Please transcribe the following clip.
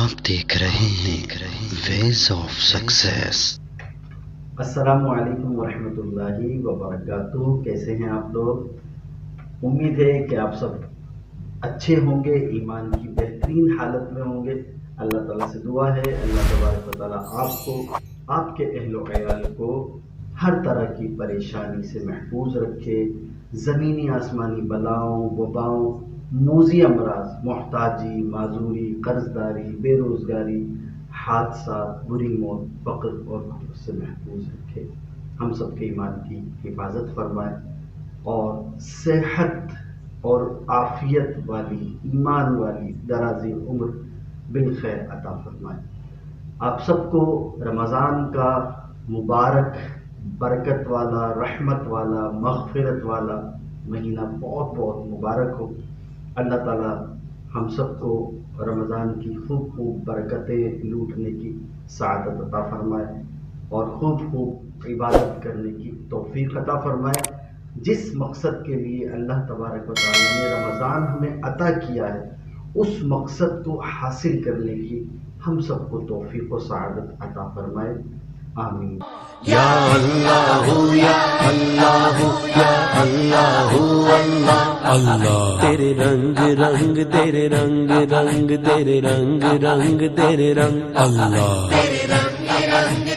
آپ دیکھ رہے ہیں ویز آف سکسیس۔ السلام علیکم ورحمۃ اللہ وبرکاتہ۔ کیسے ہیں آپ لوگ؟ امید ہے کہ آپ سب اچھے ہوں گے، ایمان کی بہترین حالت میں ہوں گے۔ اللہ تعالیٰ سے دعا ہے اللہ تبارک و تعالیٰ آپ کو، آپ کے اہل و عیال کو ہر طرح کی پریشانی سے محفوظ رکھے۔ زمینی آسمانی بلاؤں، وباؤں، موذی امراض، محتاجی، معذوری، قرض داری، بے روزگاری، حادثات، بری موت، فقر اور کفر سے محفوظ رکھے۔ ہم سب کے ایمان کی حفاظت فرمائے اور صحت اور عافیت والی، ایمان والی درازی عمر بالخیر عطا فرمائے۔ آپ سب کو رمضان کا مبارک، برکت والا، رحمت والا، مغفرت والا مہینہ بہت بہت مبارک ہو۔ اللہ تعالیٰ ہم سب کو رمضان کی خوب خوب برکتیں لوٹنے کی سعادت عطا فرمائے اور خوب خوب عبادت کرنے کی توفیق عطا فرمائے۔ جس مقصد کے لیے اللہ تبارک و تعالیٰ نے رمضان ہمیں عطا کیا ہے، اس مقصد کو حاصل کرنے کی ہم سب کو توفیق و سعادت عطا فرمائے، آمین۔ یا اللہ یا اللہ یا اللہ اللہ اللہ، تیرے رنگ رنگ تیرے رنگ رنگ تیرے رنگ رنگ تیرے رنگ اللہ، تیرے رنگ رنگ